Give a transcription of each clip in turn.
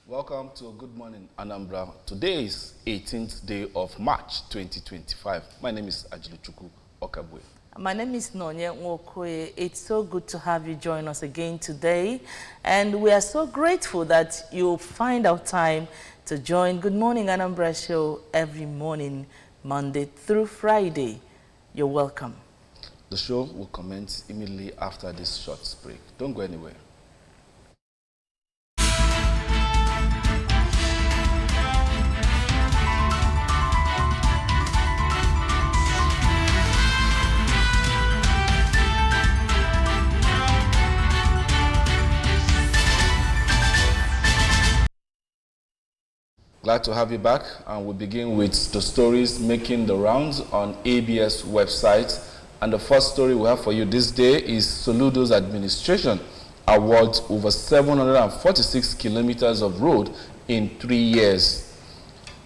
Welcome to Good Morning, Anambra. Today is 18th day of March 2025. My name is Ajiluchuku Okabwe. My name is Nonye Nwokoye. It's so good to have you join us again today. And we are so grateful that you find our time to join Good Morning, Anambra show every morning, Monday through Friday. You're welcome. The show will commence immediately after this short break. Don't go anywhere. Glad to have you back, and we'll begin with the stories making the rounds on ABS website. And the first story we have for you this day is Soludo's administration awards over 746 kilometers of road in 3 years.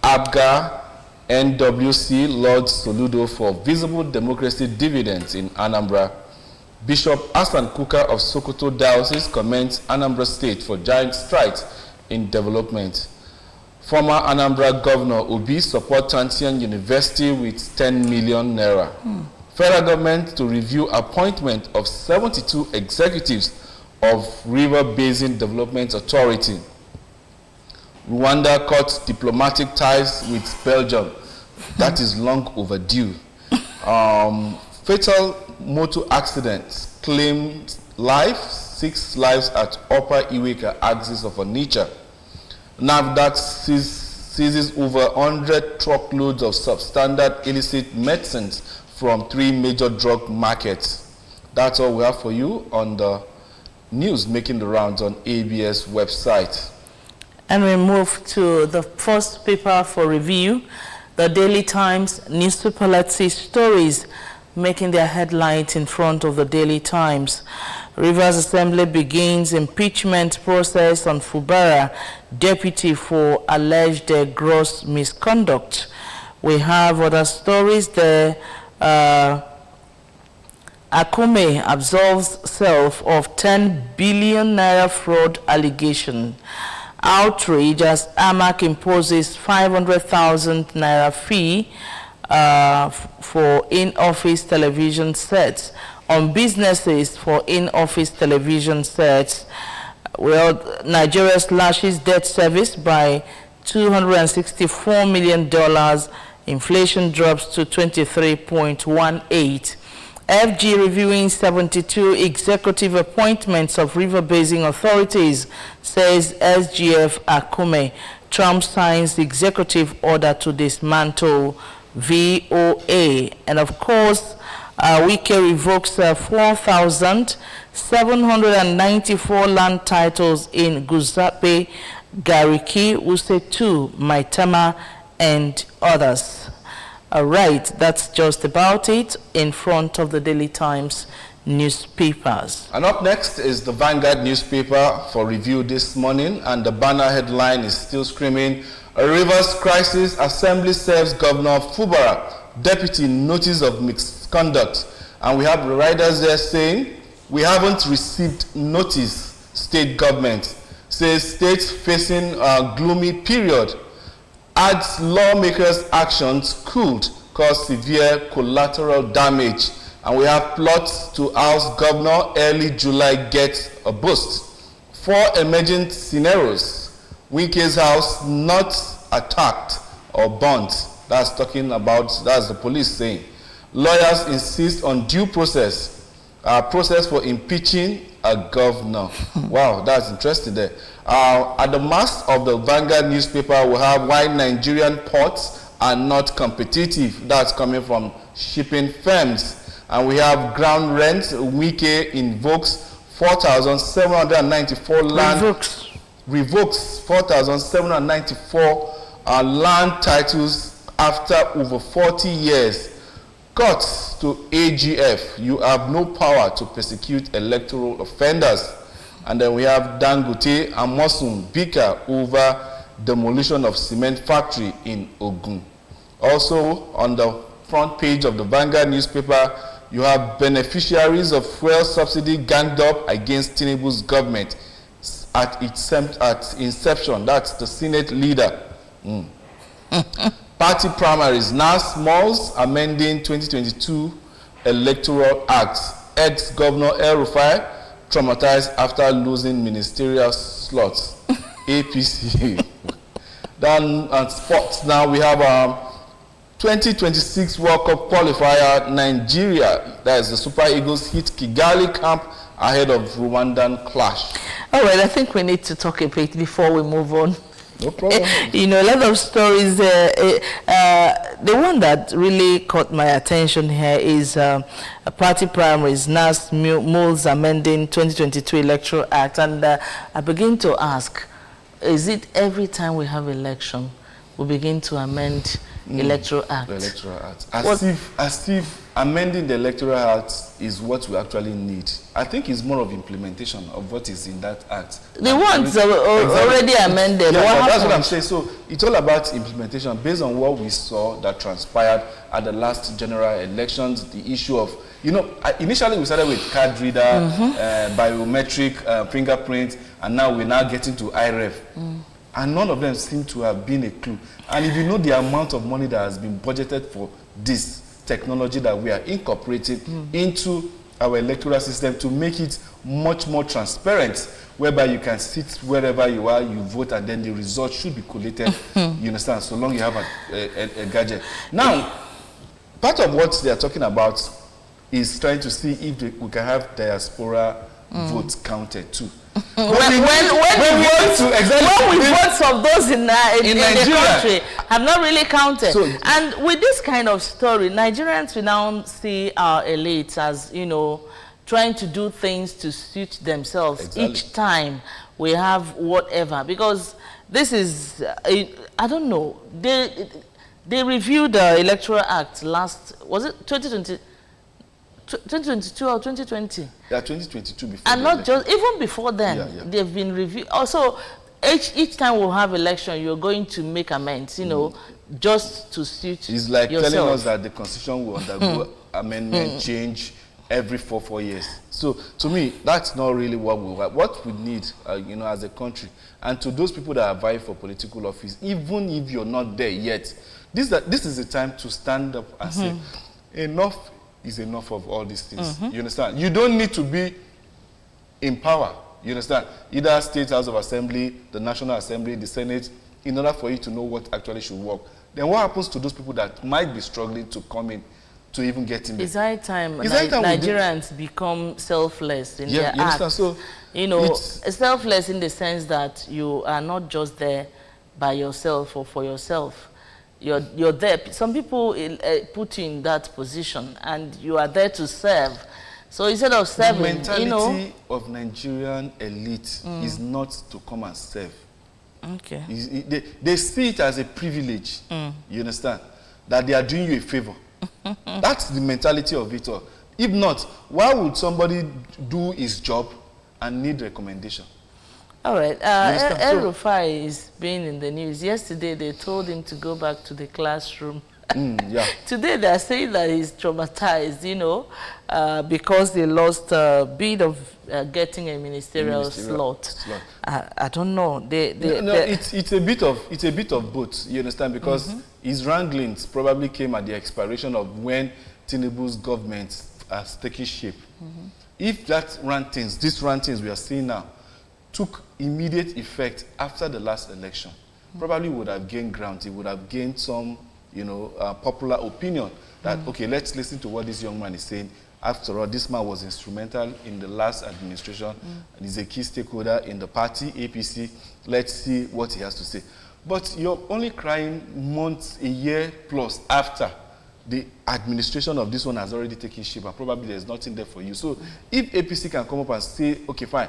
ABGA NWC lauds Soludo for visible democracy dividends in Anambra. Bishop Hassan Kuka of Sokoto Diocese commends Anambra State for giant strides in development. Former Anambra Governor Obi support Tantian University with 10 million naira. Federal government to review appointment of 72 executives of River Basin Development Authority. Rwanda cuts diplomatic ties with Belgium. That is long overdue. Fatal motor accidents claimed life, 6 lives at Upper Iweka axis of Onitsha. NAFDAC seizes over 100 truckloads of substandard illicit medicines from 3 major drug markets. That's all we have for you on the news making the rounds on ABS website. And we move to the first paper for review, the Daily Times newspaper. Let's see stories making their headlines in front of the Daily Times. Rivers Assembly begins impeachment process on Fubara deputy for alleged gross misconduct. We have other stories there. Akume absolves self of 10 billion naira fraud allegation. Outrage as AMAC imposes 500,000 naira fee for in-office television sets on businesses for in-office television sets. Well, Nigeria slashes debt service by $264 million. Inflation drops to 23.18. FG reviewing 72 executive appointments of river basin authorities, says SGF Akume. Trump signs executive order to dismantle VOA. And of course, Wike revokes 4,794 land titles in Guzape, Gariki, Usetu, Maitama, and others. All right, that's just about it in front of the Daily Times newspapers. And up next is the Vanguard newspaper for review this morning, and the banner headline is still screaming, "A Rivers Crisis, Assembly serves Governor Fubara deputy notice of misconduct." And we have the riders there saying, "We haven't received notice." State government says states facing a gloomy period. Adds lawmakers' actions could cause severe collateral damage. And we have plots to oust governor early July gets a boost. 4 emergent scenarios. Wike's house not attacked or burnt. That's the police saying. Lawyers insist on due process. Process for impeaching a governor. Wow, that's interesting there. At the mast of the Vanguard newspaper, we have why Nigerian ports are not competitive. That's coming from shipping firms. And we have ground rent. Wike invokes 4,794 land. Revokes 4,794 land titles after over 40 years. Cuts to AGF. You have no power to persecute electoral offenders. And then we have Dangote and Mosun Bika over demolition of cement factory in Ogun. Also, on the front page of the Vanguard newspaper, you have beneficiaries of fuel subsidy ganged up against Tinubu's government. at inception. That's the Senate leader. Party primaries, now smalls, amending 2022 Electoral Act. Ex-Governor El-Rufai traumatized after losing ministerial slots. APC. Then at sports now we have 2026 World Cup qualifier. Nigeria, that is the Super Eagles, hit Kigali camp ahead of Rwandan clash. All right, I think we need to talk a bit before we move on. No problem. You know, a lot of stories. The one that really caught my attention here is party primaries, NAS Mules amending 2022 Electoral Act. And I begin to ask, is it every time we have election, we begin to amend Electoral Act? The Electoral Act. As if amending the Electoral Act is what we actually need. I think it's more of implementation of what is in that act. The ones are already amended. Yeah, that's what I'm saying. So it's all about implementation based on what we saw that transpired at the last general elections. The issue of, you know, initially we started with card reader, biometric fingerprint, and now we're now getting to IREF. And none of them seem to have been a clue. And if you know the amount of money that has been budgeted for this technology that we are incorporating into our electoral system to make it much more transparent, whereby you can sit wherever you are, you vote, and then the results should be collated, you understand, so long you have a gadget. Now, part of what they are talking about is trying to see if we can have diaspora votes counted too. When votes of those in the country have not really counted. So, and with this kind of story, Nigerians will now see our elites as, you know, trying to do things to suit themselves. Exactly. Each time we have whatever. Because this is, I don't know, they reviewed the Electoral Act last, was it 2020? 2022 or 2020? Yeah, 2022 before. And not just, even before then, they've been reviewed. Also, each time we'll have election, you're going to make amends, you know, just to suit It's like yourself. Telling us that the constitution will undergo amendment change every 4 years. So, to me, that's not really what we want. What we need, you know, as a country, and to those people that are vying for political office, even if you're not there yet, this is the time to stand up and say, enough is enough of all these things. You understand? You don't need to be in power. You understand? Either State House of Assembly, the National Assembly, the Senate, in order for you to know what actually should work. Then what happens to those people that might be struggling to come in, to even get in there? It's high time Nigerians become selfless in their acts. So, you know, selfless in the sense that you are not just there by yourself or for yourself. You're there. Some people put you in that position, and you are there to serve. So instead of serving, the mentality, you know, of Nigerian elite is not to come and serve. Okay. They see it as a privilege. You understand? That they are doing you a favor. That's the mentality of it all. If not, why would somebody do his job and need recommendation? All right. El-Rufai is being in the news. Yesterday, they told him to go back to the classroom. Today, they're saying that he's traumatized, you know, because they lost a bit of getting a ministerial slot. I don't know. It's a bit of both. You understand? Because his wranglings probably came at the expiration of when Tinubu's government has taken shape. If these rantings we are seeing now, took immediate effect after the last election, probably would have gained ground. It would have gained some, you know, popular opinion that, okay, let's listen to what this young man is saying. After all, this man was instrumental in the last administration and is a key stakeholder in the party, APC. Let's see what he has to say. But you're only crying months, a year plus after the administration of this one has already taken shape, and probably there's nothing there for you. So if APC can come up and say, okay, fine,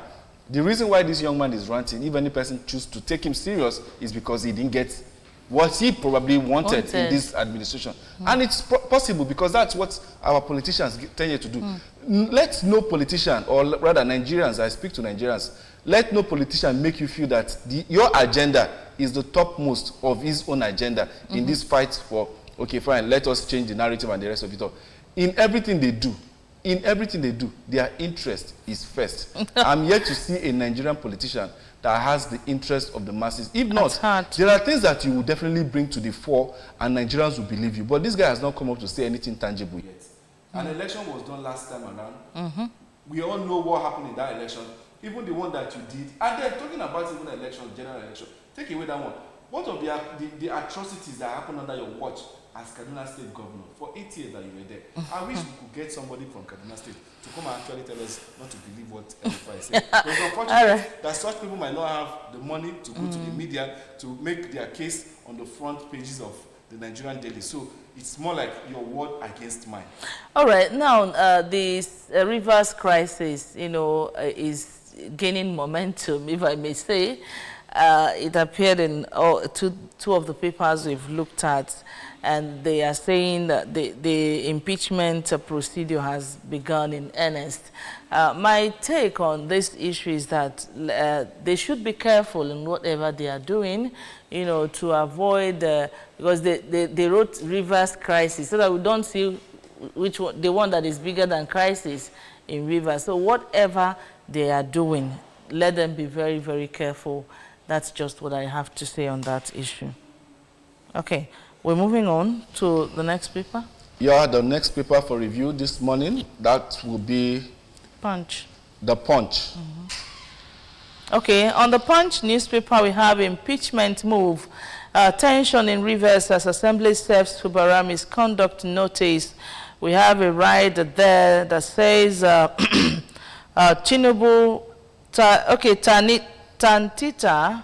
the reason why this young man is ranting, if any person chooses to take him serious, is because he didn't get what he probably wanted in this administration. And it's possible, because that's what our politicians tend to do. Let no politician, or rather Nigerians, I speak to Nigerians, let no politician make you feel that your agenda is the topmost of his own agenda in this fight for, okay, fine, let us change the narrative and the rest of it all. In everything they do, their interest is first. I'm yet to see a Nigerian politician that has the interest of the masses. If not, there are things that you will definitely bring to the fore and Nigerians will believe you. But this guy has not come up to say anything tangible yet. An election was done last time around. We all know what happened in that election, even the one that you did. And they're talking about even election, general election. Take away that one. What of the atrocities that happened under your watch as Kaduna State Governor for 8 years that you were there? I wish we could get somebody from Kaduna State to come and actually tell us not to believe what Elifai said. It's unfortunate that such people might not have the money to go to the media to make their case on the front pages of the Nigerian daily. So it's more like your word against mine. All right. Now, this Rivers crisis, is gaining momentum, if I may say. It appeared in two of the papers we've looked at, and they are saying that the impeachment procedure has begun in earnest. My take on this issue is that they should be careful in whatever they are doing, to avoid, because they wrote Rivers crisis, so that we don't see which one, the one that is bigger than crisis in Rivers. So whatever they are doing, let them be very, very careful. That's just what I have to say on that issue. Okay, we're moving on to the next paper. Yeah, the next paper for review this morning, that will be Punch. The Punch. Okay, on the Punch newspaper, we have impeachment move. Tension in Rivers as Assembly serves Fubara misconduct notice. We have a ride there that says Tinubu, Tantita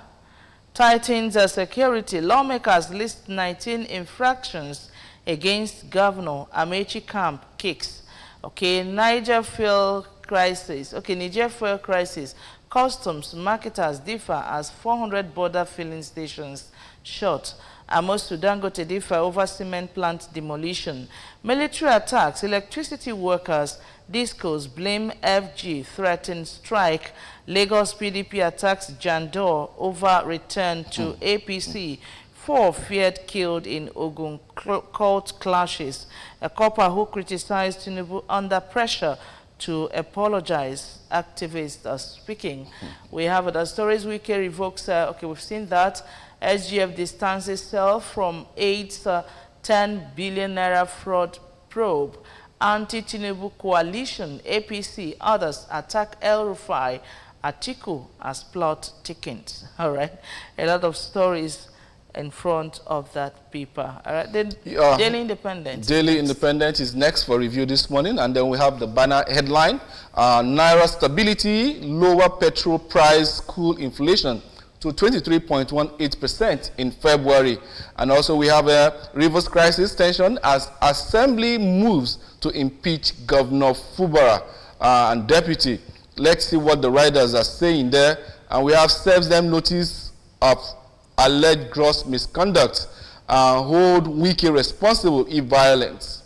tightens security. Lawmakers list 19 infractions against Governor. Amechi camp kicks. Okay, Niger fuel crisis. Okay, Niger fuel crisis. Customs marketers differ as 400 border filling stations shut. Amos to Dangote differ over cement plant demolition. Military attacks. Electricity workers. Discos blame FG. Threaten strike. Lagos PDP attacks Jandor over return to APC. 4 feared killed in Ogun cult clashes. A copper who criticized Tinubu under pressure to apologize. Activists are speaking. We have other stories. Wike revokes, okay, we've seen that. SGF distances itself from 10 billion naira fraud probe. Anti-Tinubu coalition, APC, others attack El-Rufai. Atiku as plot thickens. All right, a lot of stories in front of that paper. All right, then Daily Independent. Daily Independent is next for review this morning, and then we have the banner headline: Naira stability, lower petrol price, cool inflation to 23.18% in February. And also we have a Rivers crisis tension as Assembly moves to impeach Governor Fubara and Deputy. Let's see what the writers are saying there. And we have serves them notice of alleged gross misconduct. Hold Wike responsible if violence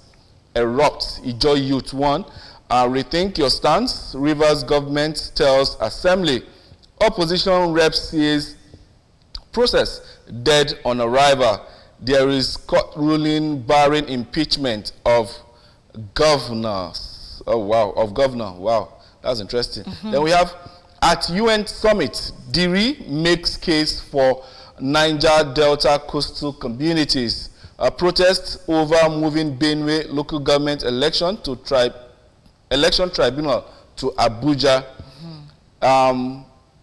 erupts. Ijoy Youth 1. Rethink your stance. Rivers government tells Assembly. Opposition rep says process dead on arrival. There is court ruling barring impeachment of governors. Oh, wow. Of governor. Wow. That's interesting. Then we have at UN Summit, Diri makes case for Niger Delta coastal communities. A protest over moving Benue local government election to election tribunal to Abuja.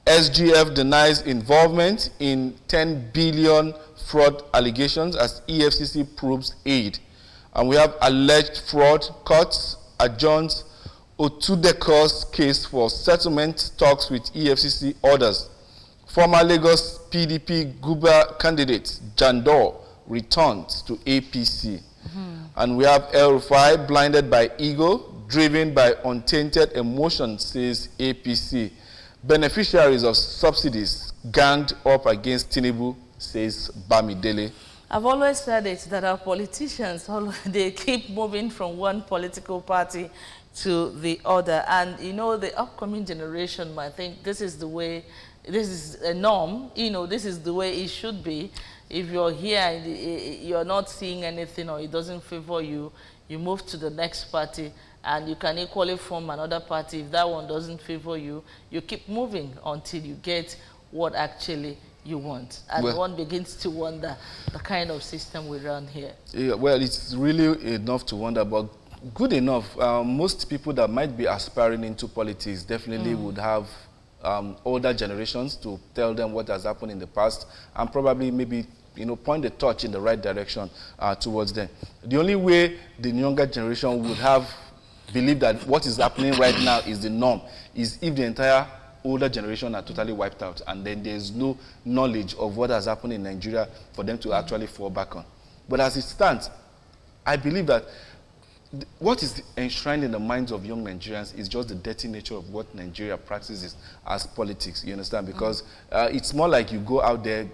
SGF denies involvement in 10 billion fraud allegations as EFCC probes aid. And we have alleged fraud, courts adjourns Otudeko's case for settlement talks with EFCC orders. Former Lagos PDP Guber candidate Jandor returns to APC. And we have El-Rufai blinded by ego, driven by untainted emotion, says APC. Beneficiaries of subsidies ganged up against Tinubu, says Bamidele. I've always said it, that our politicians, they keep moving from one political party to the other. And, the upcoming generation might think this is the way, this is a norm, this is the way it should be. If you're here, you're not seeing anything or it doesn't favor you, you move to the next party and you can equally form another party. If that one doesn't favor you, you keep moving until you get what actually you want. And one begins to wonder the kind of system we run here. Yeah, well, it's really enough to wonder, but good enough. Most people that might be aspiring into politics definitely would have older generations to tell them what has happened in the past, and probably maybe point the torch in the right direction towards them. The only way the younger generation would have believed that what is happening right now is the norm is if the entire older generation are totally wiped out, and then there's no knowledge of what has happened in Nigeria for them to actually fall back on. But as it stands, I believe that what is enshrined in the minds of young Nigerians is just the dirty nature of what Nigeria practices as politics, you understand? Because it's more like you go out there,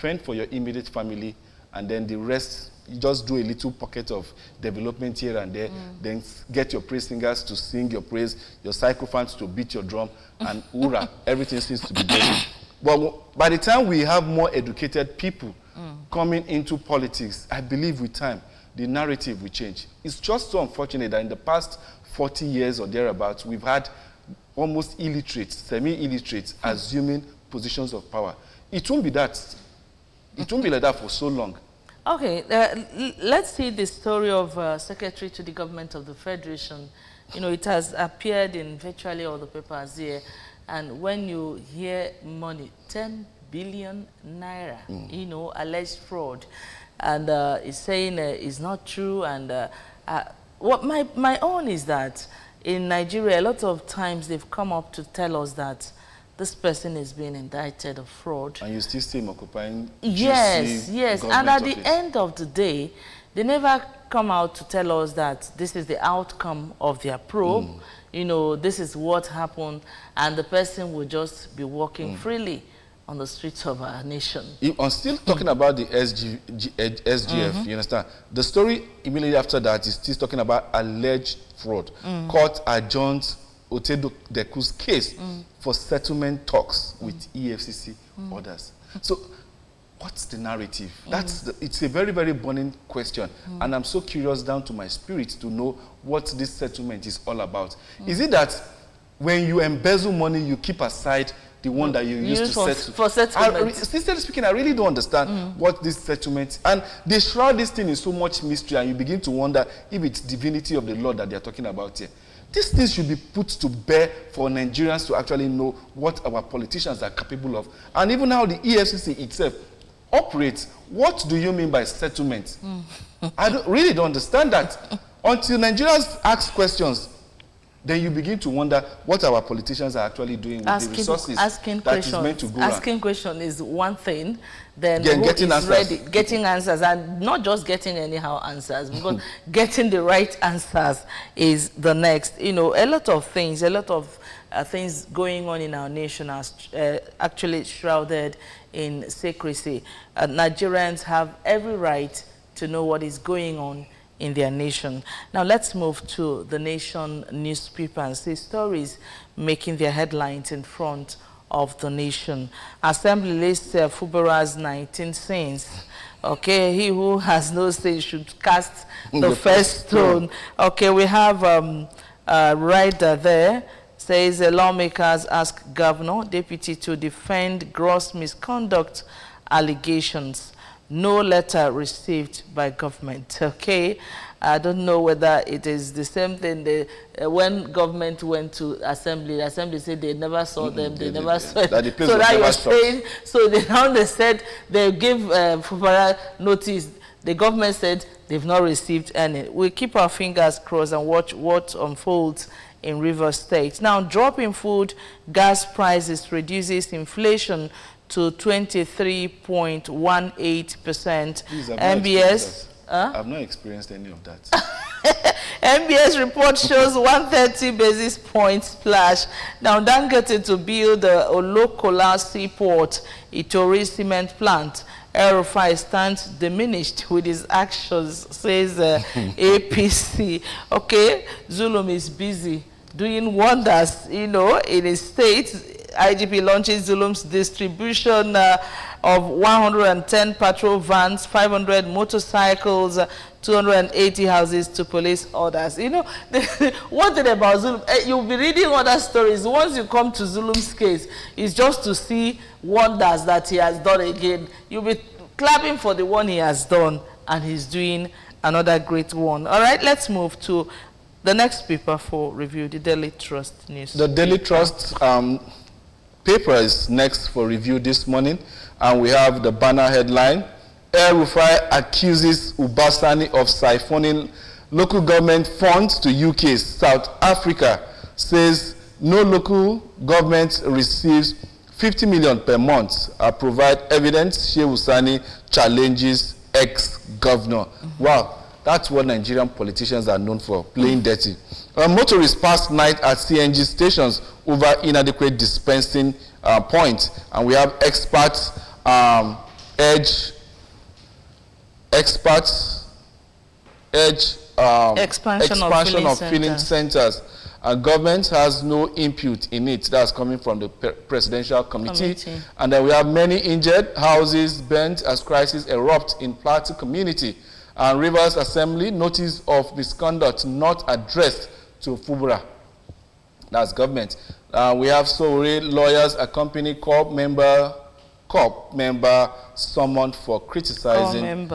fend for your immediate family, and then the rest, you just do a little pocket of development here and there, then get your praise singers to sing your praise, your sycophants to beat your drum, and hurrah, everything seems to be good. But by the time we have more educated people coming into politics, I believe with time, the narrative will change. It's just so unfortunate that in the past 40 years or thereabouts, we've had almost illiterates, semi-illiterates, assuming positions of power. It won't be that. It won't be like that for so long. Okay, let's see the story of Secretary to the Government of the Federation. It has appeared in virtually all the papers here. And when you hear money, 10 billion naira, alleged fraud, and it's saying it's not true. And what my own is that in Nigeria, a lot of times they've come up to tell us that this person is being indicted of fraud. And you still see him occupying yes. And at the end of the day, they never come out to tell us that this is the outcome of their probe. This is what happened, and the person will just be walking freely on the streets of our nation. I'm still talking about the SGF, you understand? The story immediately after that is still talking about alleged fraud. Court adjourns Otedeku's case for settlement talks with EFCC orders. So what's the narrative? It's a very, very burning question. And I'm so curious down to my spirit to know what this settlement is all about. Is it that when you embezzle money, you keep aside the one that you use to settle? For settlement. Sincerely speaking, I really don't understand what this settlement, and they shroud this thing in so much mystery, and you begin to wonder if it's divinity of the Lord that they're talking about here. These things should be put to bear for Nigerians to actually know what our politicians are capable of. And even how the EFCC itself operates. What do you mean by settlement? I really don't understand that. Until Nigerians ask questions, then you begin to wonder what our politicians are actually doing with the resources that is meant to go Asking questions is one thing, then getting answers. Getting answers, and not just getting anyhow answers, because getting the right answers is the next. A lot of things going on in our nation are actually shrouded in secrecy. Nigerians have every right to know what is going on in their nation. Now let's move to the Nation newspaper and see stories making their headlines in front of the Nation. Assembly lists Fubara's 19 sins. Okay, he who has no sin should cast the first stone. Okay, we have right there. Says lawmakers ask governor, deputy to defend gross misconduct allegations. No letter received by government. Okay, I don't know whether it is the same thing. When government went to assembly, the assembly said they never saw them. They never saw it. So that you're saying. So they said they give Fubara notice. The government said they've not received any. We keep our fingers crossed and watch what unfolds in Rivers State. Now, drop in food, gas prices reduces inflation to 23.18%. MBS. I've not experienced any of that. MBS report shows 130 basis points splash. Now, Dangote to build the Olokola Seaport, Itori cement plant. El-Rufai stands diminished with his actions, says APC. Okay, Zulum is busy doing wonders, in his state. IGP launches Zulum's distribution of 110 patrol vans, 500 motorcycles, 280 houses to police orders. You know, one thing about Zulum, you'll be reading other stories. Once you come to Zulum's case, it's just to see wonders that he has done again. You'll be clapping for the one he has done, and he's doing another great one. All right, let's move to the next paper for review, the Daily Trust news. The Daily Trust paper is next for review this morning, and we have the banner headline: El-Rufai accuses Ubasani of siphoning local government funds to UK. South Africa says no local government receives 50 million per month. Provide evidence. Shehu Sani challenges ex-governor. Wow. That's what Nigerian politicians are known for, playing dirty. Motorists passed night at CNG stations over inadequate dispensing points. And we have experts urge expansion of filling centers. Government has no input in it. That's coming from the Presidential Committee. And then we have many injured, houses burnt as crises erupt in Plateau community. And Rivers Assembly notice of misconduct not addressed to Fubura. That's government. We have Sowore lawyers accompany COP member summoned for criticizing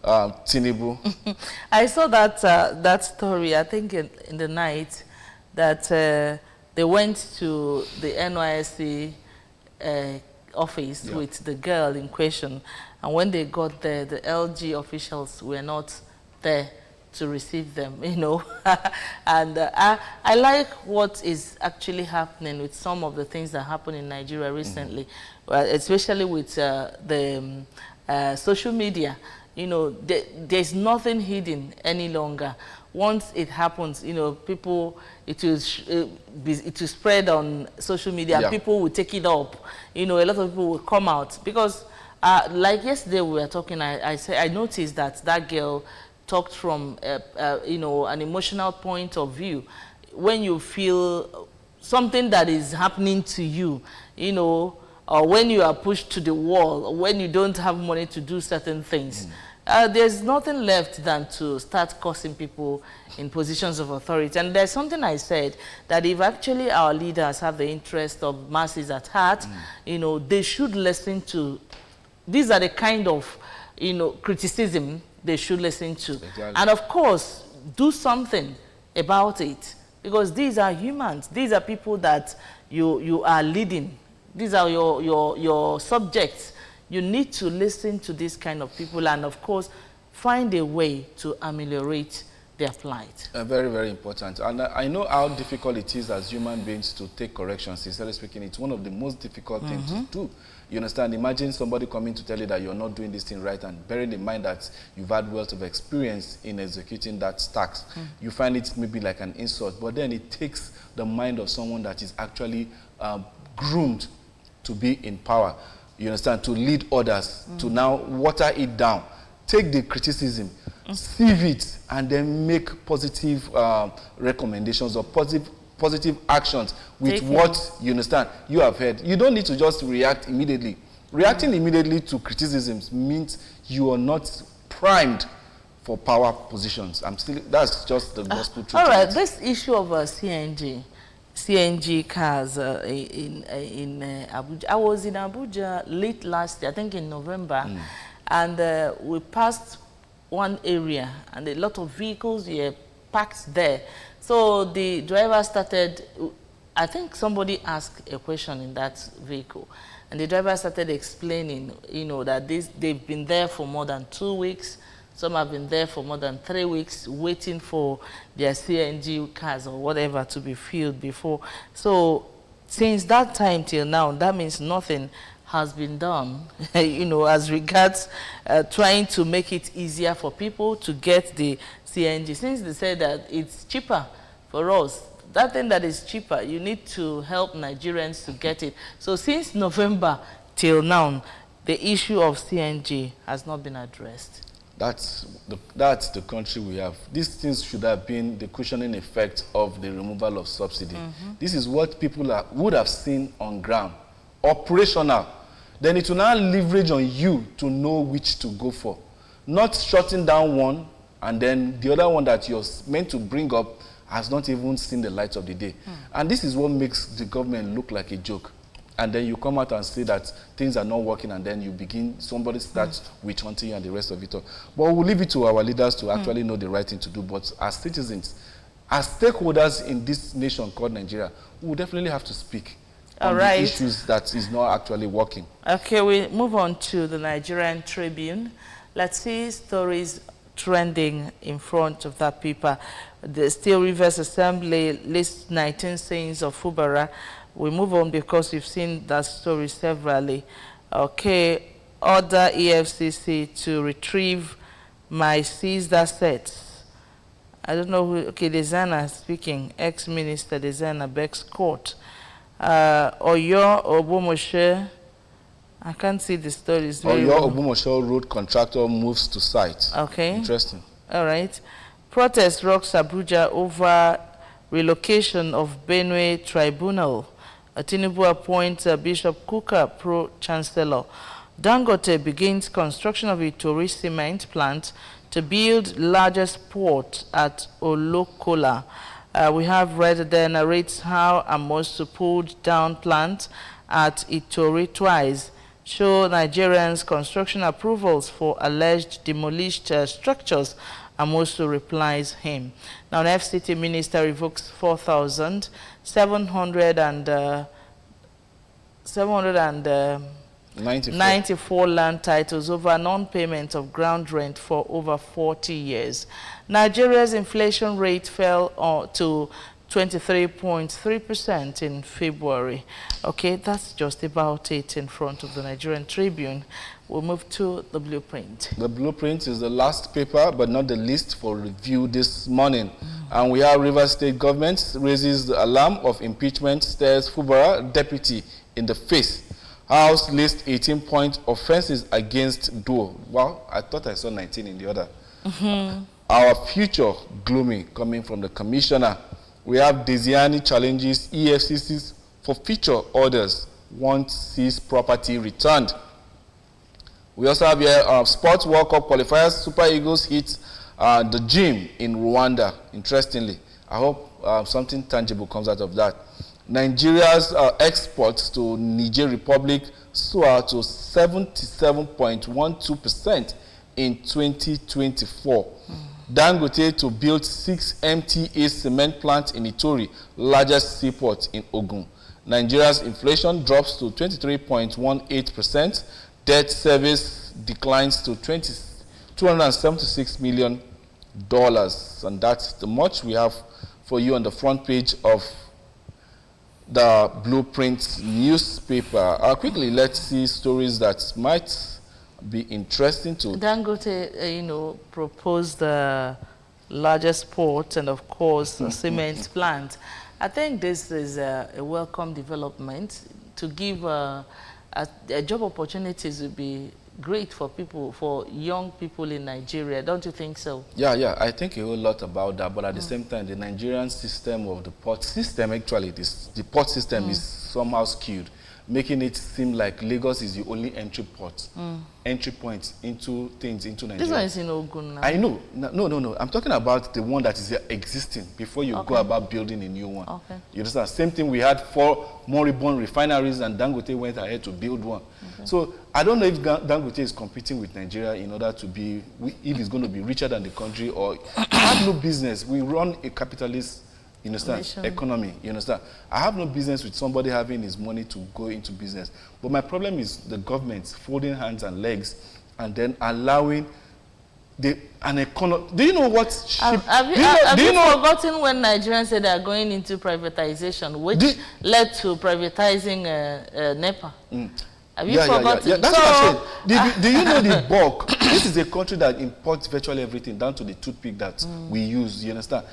Tinubu. I saw that story, I think in the night, that they went to the NYSC office with the girl in question. And when they got there, the LG officials were not there to receive them, you know. And I like what is actually happening with some of the things that happened in Nigeria recently, especially with the social media. You know, there's nothing hidden any longer. Once it happens, you know, people, it will spread on social media. Yeah. People will take it up. You know, a lot of people will come out because, like yesterday we were talking, I noticed that girl talked from, you know, an emotional point of view. When you feel something that is happening to you, you know, or when you are pushed to the wall, or when you don't have money to do certain things, there's nothing left than to start cursing people in positions of authority. And there's something I said, that if actually our leaders have the interest of masses at heart, you know, they should listen to, these are the kind of, you know, criticism they should listen to. Exactly. And of course, do something about it, because these are humans. These are people that you are leading. These are your subjects. You need to listen to these kind of people and, of course, find a way to ameliorate their plight. Very, very important. And I know how difficult it is as human beings to take corrections. Sincerely speaking, it's one of the most difficult things to do. You understand? Imagine somebody coming to tell you that you're not doing this thing right, and bearing in mind that you've had wealth of experience in executing that task. You find it maybe like an insult, but then it takes the mind of someone that is actually groomed to be in power. You understand? To lead others, to now water it down. Take the criticism, sieve it, and then make positive recommendations or positive actions with what you understand you have heard. You don't need to just react immediately. Reacting immediately to criticisms means you are not primed for power positions. That's just the gospel truth. All right, this issue of CNG cars in Abuja. I was in Abuja late last year, I think in November, and we passed one area, and a lot of vehicles were parked there. So the driver started, I think somebody asked a question in that vehicle, and the driver started explaining, you know, that they've been there for more than 2 weeks. Some have been there for more than 3 weeks waiting for their CNG cars or whatever to be filled before. So since that time till now, that means nothing has been done, you know, as regards trying to make it easier for people to get the CNG. Since they said that it's cheaper for us, that thing that is cheaper, you need to help Nigerians to get it. So since November till now, the issue of CNG has not been addressed. That's the country we have. These things should have been the cushioning effect of the removal of subsidy. This is what people would have seen on ground, operational. Then it will now leverage on you to know which to go for. Not shutting down one, and then the other one that you're meant to bring up has not even seen the light of the day. And this is what makes the government look like a joke. And then you come out and say that things are not working, and then you begin, somebody starts witch hunting you and the rest of it all. But we'll leave it to our leaders to actually know the right thing to do. But as citizens, as stakeholders in this nation called Nigeria, we will definitely have to speak on the issues that is not actually working. Okay, we move on to the Nigerian Tribune. Let's see stories trending in front of that paper. The Steel Rivers Assembly lists 19 sayings of Fubara. We move on because we've seen that story severally. Okay, order EFCC to retrieve my seized assets. I don't know who, okay, Dezana speaking, ex-minister Dezana begs court. Oyo Obomoshe, I can't see the stories. Oyo Obomoshe road contractor moves to site. Okay. Interesting. All right. Protest rocks Abuja over relocation of Benue Tribunal. Tinubu appoints Bishop Kuka pro-chancellor. Dangote begins construction of a Itori cement plant to build largest port at Olokola. We have read there narrates how Amosu pulled down plant at Itori twice. Show Nigerians construction approvals for alleged demolished structures. Amosu replies him. Now, an FCT minister revokes 794 land titles over non-payment of ground rent for over 40 years. Nigeria's inflation rate fell to 23.3% in February. Okay, that's just about it in front of the Nigerian Tribune. We'll move to the blueprint. The blueprint is the last paper, but not the least, for review this morning. And we have Rivers State government raises the alarm of impeachment, stares Fubara deputy in the face. House lists 18-point offenses against Duo. Well, I thought I saw 19 in the other. Our future gloomy, coming from the commissioner. We have Desiani challenges EFCC's for future orders, wants seized property returned. We also have here Sports World Cup qualifiers. Super Eagles hit the gym in Rwanda, interestingly. I hope something tangible comes out of that. Nigeria's exports to Niger Republic soar to 77.12% in 2024. Dangote to build 6 MTA cement plants in Itori, largest seaport in Ogun. Nigeria's inflation drops to 23.18%. Debt service declines to $276 million. And that's the much we have for you on the front page of the Blueprint newspaper. Quickly, let's see stories that might be interesting to. Dangote, proposed the largest port and, of course, a cement plant. I think this is a welcome development to give job opportunities would be great for people, for young people in Nigeria. Don't you think so? Yeah, I think a whole lot about that. But at the same time, the Nigerian system of the port system, actually, the port system is somehow skewed, making it seem like Lagos is the only entry point into things into Nigeria. This one is in Ogun now. I know. No. I'm talking about the one that is existing before you go about building a new one. Okay. You understand? Same thing, we had 4 moribund refineries and Dangote went ahead to build one. Okay. So I don't know if Dangote is competing with Nigeria in order to be, if it's going to be richer than the country, or I have no business. We run a capitalist, you understand, economy, you understand. I have no business with somebody having his money to go into business. But my problem is the government folding hands and legs and then allowing an economy. Do you know what? Have you forgotten when Nigerians said they are going into privatization, which led to privatizing NEPA? Have you forgotten? Yeah. That's what I'm saying. Do you know the bulk? This is a country that imports virtually everything, down to the toothpick that we use, you understand?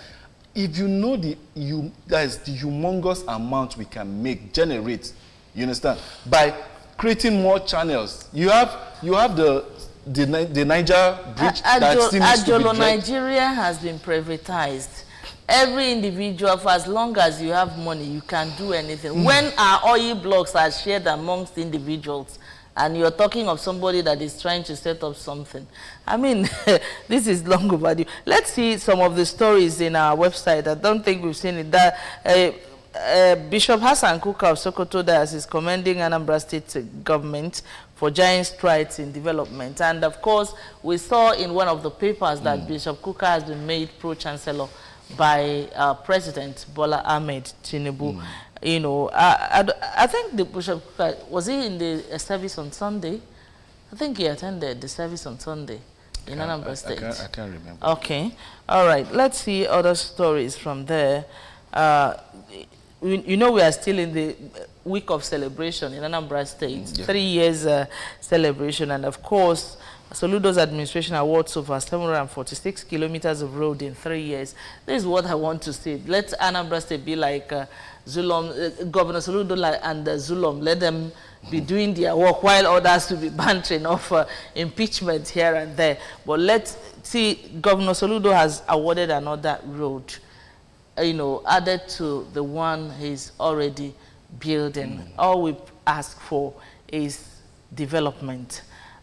If you know that is the humongous amount we can generate, you understand, by creating more channels. You have the the Niger bridge that still needs to be Ajolo, dredged? Nigeria has been privatized. Every individual, for as long as you have money, you can do anything. When our oil blocks are shared amongst individuals, and you're talking of somebody that is trying to set up something, I mean, this is long overdue. Let's see some of the stories in our website. I don't think we've seen it. That Bishop Hassan Kuka of Sokoto Diocese is commending Anambra State government for giant strides in development. And of course, we saw in one of the papers that Bishop Kuka has been made pro-chancellor by President Bola Ahmed Tinubu. You know, I think the Bishop Kuka, was he in the service on Sunday? I think he attended the service on Sunday in Anambra State. I can't remember. Okay. All right. Let's see other stories from there. You know, we are still in the week of celebration in Anambra State, 3 years celebration, and of course, Soludo's administration awards over 746 kilometers of road in 3 years. This is what I want to see. Let Anambra State be like Zulum, Governor Soludo and Zulum. Let them be doing their work while others will be bantering off impeachment here and there. But let's see, Governor Soludo has awarded another road, you know, added to the one he's already building. All we ask for is development.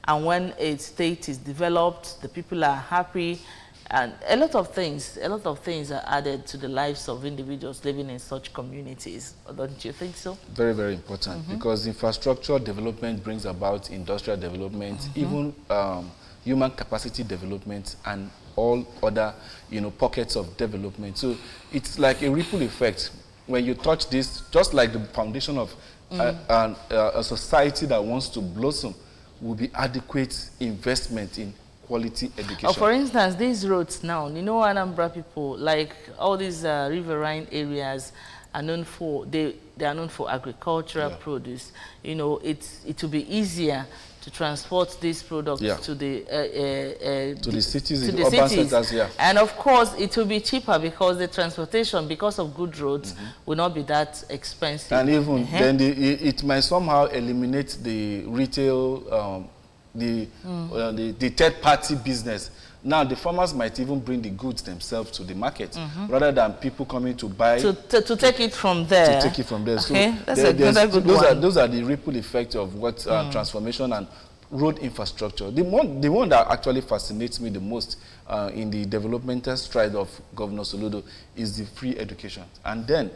And when a state is developed, the people are happy, and a lot of things are added to the lives of individuals living in such communities. Don't you think so? Very, very important, because infrastructure development brings about industrial development, even human capacity development, and all other, you know, pockets of development. So it's like a ripple effect. When you touch this, just like the foundation of a society that wants to blossom, will be adequate investment in quality education. For instance, these roads now, you know, Anambra people, like all these riverine areas are known for, they are known for agricultural produce. You know, it will be easier to transport these products to the cities, to the urban cities. centers, And of course, it will be cheaper because the transportation, because of good roads, will not be that expensive. And even then, it might somehow eliminate the retail, the third-party business. Now, the farmers might even bring the goods themselves to the market, rather than people coming to buy. To take it from there. To take it from there. Okay, so that's another good one. Those are the ripple effects of what transformation and road infrastructure. The one that actually fascinates me the most in the developmental stride of Governor Soludo is the free education. And then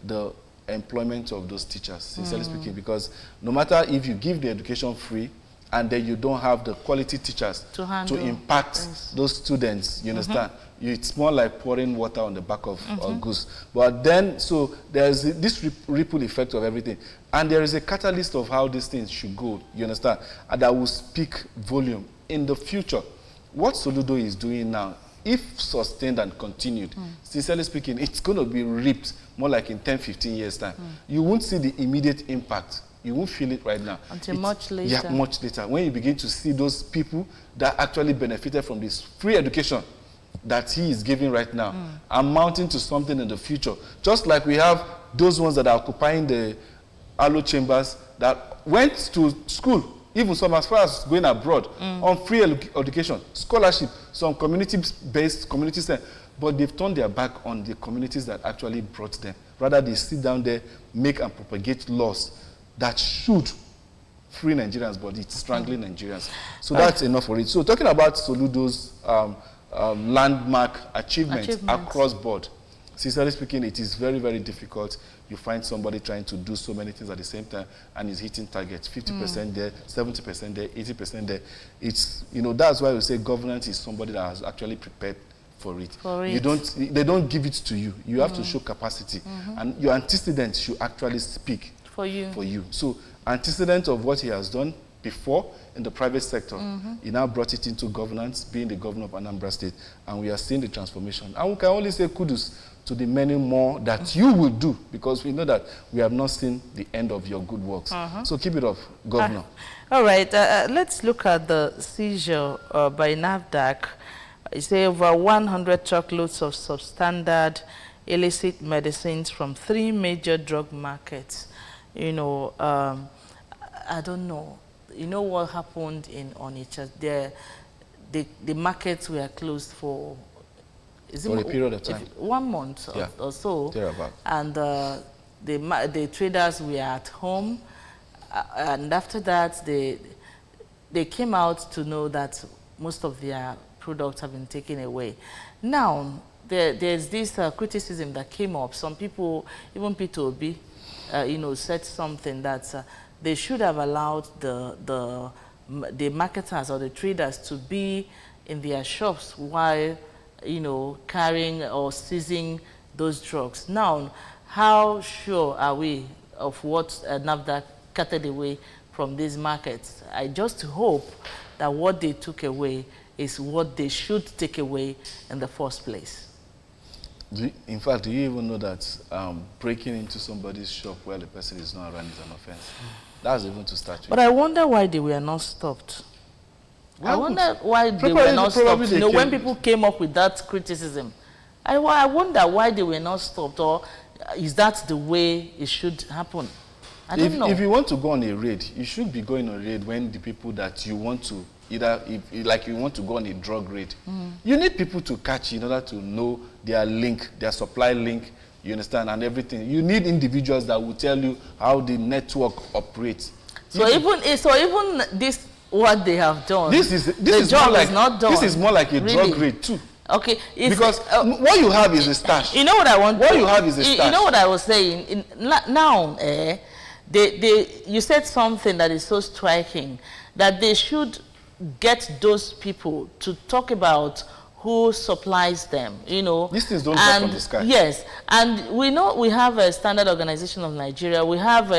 the employment of those teachers, sincerely speaking, because no matter if you give the education free, and then you don't have the quality teachers to impact those students, you understand? It's more like pouring water on the back of a goose. But then, so there's this ripple effect of everything. And there is a catalyst of how these things should go, you understand? And that will speak volume in the future. What Soludo is doing now, if sustained and continued, sincerely speaking, it's going to be reaped more like in 10, 15 years' time. You won't see the immediate impact. You won't feel it right now. Until much later. Yeah, much later. When you begin to see those people that actually benefited from this free education that he is giving right now, amounting to something in the future. Just like we have those ones that are occupying the Alo chambers that went to school, even some as far as going abroad, on free education, scholarship, some community-based community center. But they've turned their back on the communities that actually brought them. Rather, they sit down there, make and propagate laws that should free Nigerians, but it's strangling Nigerians. So that's enough for it. So talking about Soludo's landmark achievements across board, sincerely speaking, it is very, very difficult. You find somebody trying to do so many things at the same time and is hitting targets, 50% there, 70% there, 80% there. It's, you know, that's why we say governance is somebody that has actually prepared for it. They don't give it to you. You have to show capacity. And your antecedents should actually speak for you. So antecedent of what he has done before in the private sector, he now brought it into governance, being the governor of Anambra State, and we are seeing the transformation. And we can only say kudos to the many more that you will do, because we know that we have not seen the end of your good works. So keep it up, Governor. All right, let's look at the seizure by NAFDAC. It says over 100 truckloads of substandard illicit medicines from 3 major drug markets. You know, I don't know. you know what happened in Onitsha? The markets were closed for, for a period of time. 1 month or so. Thereabout. And the traders were at home. And after that, they came out to know that most of their products have been taken away. Now, there's this criticism that came up. Some people, even Peter Obi, said something that they should have allowed the marketers or the traders to be in their shops while, carrying or seizing those drugs. Now, how sure are we of what NAFDAC carted away from these markets? I just hope that what they took away is what they should take away in the first place. In fact, do you even know that breaking into somebody's shop while the person is not around is an offense? That's even to start with. But I wonder why they were not stopped. I wonder why they were not stopped. When people came up with that criticism, I wonder why they were not stopped, or is that the way it should happen? I don't know. If you want to go on a raid, you should be going on a raid when the people that you want to, like you want to go on a drug raid, you need people to catch in order to know their link, their supply link, you understand, and everything. You need individuals that will tell you how the network operates. So even this, what they have done, this is not done. This is more like a drug raid too. Okay, because what you have is a stash. You know what I want? What you have is a stash. You know what I was saying? Now, you said something that is so striking, that they should get those people to talk about who supplies them, These things don't come from the sky. Yes, and we know we have a Standard Organization of Nigeria. We have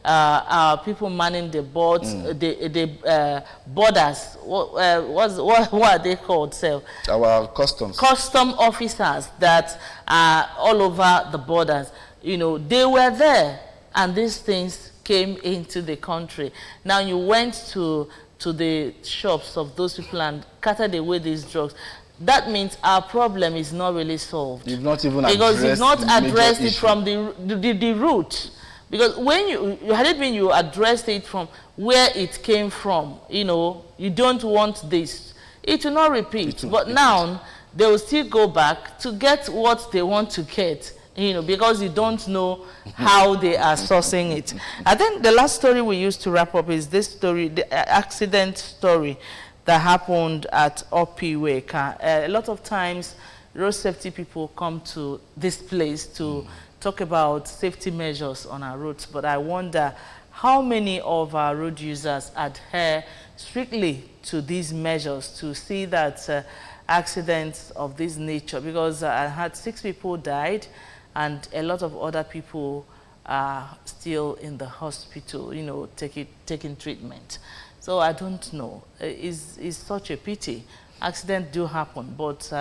our people manning the boards, the borders. What are they called? So, our customs. Custom officers that are all over the borders. They were there, and these things came into the country. Now you went to the shops of those people and carted away these drugs. That means our problem is not really solved. You've not even because you've not addressed it issue. From the root. Because when had it been you addressed it from where it came from, you don't want this, it will not repeat. But now they will still go back to get what they want to get, because you don't know how they are sourcing it. I think the last story we used to wrap up is this story, the accident story that happened at Opiweka. A lot of times, road safety people come to this place to talk about safety measures on our roads, but I wonder how many of our road users adhere strictly to these measures to see that accidents of this nature, because I had 6 people died and a lot of other people are still in the hospital, taking treatment. So I don't know. It's such a pity. Accidents do happen, but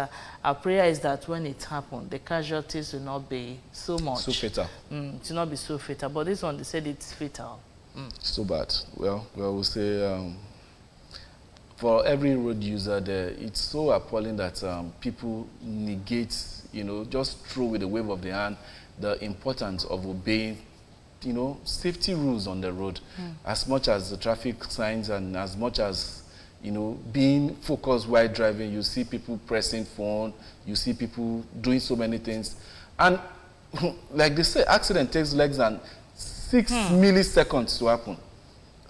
our prayer is that when it happens, the casualties will not be so much. So fatal. It will not be so fatal. But this one, they said it's fatal. So bad. Well, we'll say for every road user there, it's so appalling that people negate, just throw with a wave of the hand the importance of obeying safety rules on the road, as much as the traffic signs and as much as, being focused while driving. You see people pressing phone, you see people doing so many things. And like they say, accident takes less than 6 milliseconds to happen.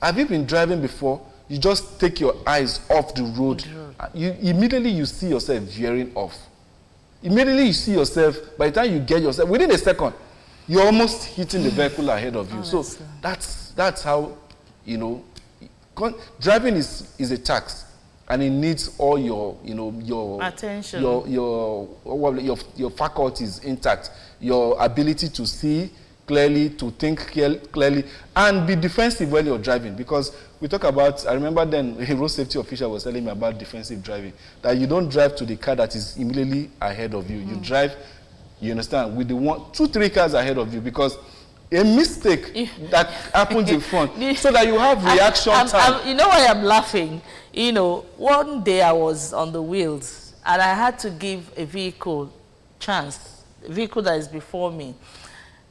Have you been driving before? You just take your eyes off the road. Immediately you see yourself veering off. Immediately you see yourself, by the time you get yourself, within a second, you're almost hitting the vehicle ahead of you. So that's how, driving is a tax, and it needs all your, your attention, your faculties intact, your ability to see clearly, to think clearly, and be defensive while you're driving. Because we talk about, I remember then a road safety official was telling me about defensive driving, that you don't drive to the car that is immediately ahead of you. You drive, you understand, with the 2, 3 cars ahead of you, because a mistake that happens in front, so that you have reaction time. You know why I'm laughing? One day I was on the wheels and I had to give a vehicle chance, a vehicle that is before me.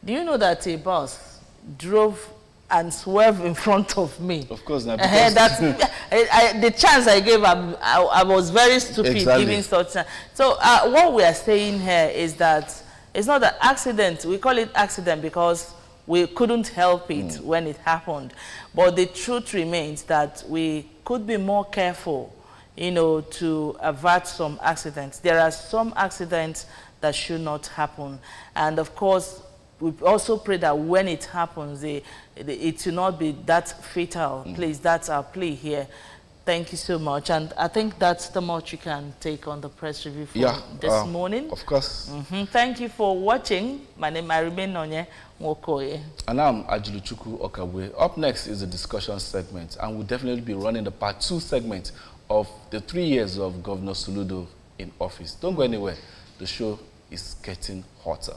Do you know that a bus drove and swerve in front of me. Of course, now that's the chance I gave. I was very stupid giving such. So what we are saying here is that it's not an accident. We call it accident because we couldn't help it when it happened. But the truth remains that we could be more careful, you know, to avert some accidents. There are some accidents that should not happen, and of course, we also pray that when it happens, it will not be that fatal. Please, that's our plea here. Thank you so much. And I think that's the much you can take on the press review for this morning. Of course. Thank you for watching. My name is Remain Nonye Nwokoye. And I'm Ajiluchuku Okawe. Up next is the discussion segment, and we'll definitely be running the part 2 segment of the 3 years of Governor Soludo in office. Don't go anywhere. The show is getting hotter.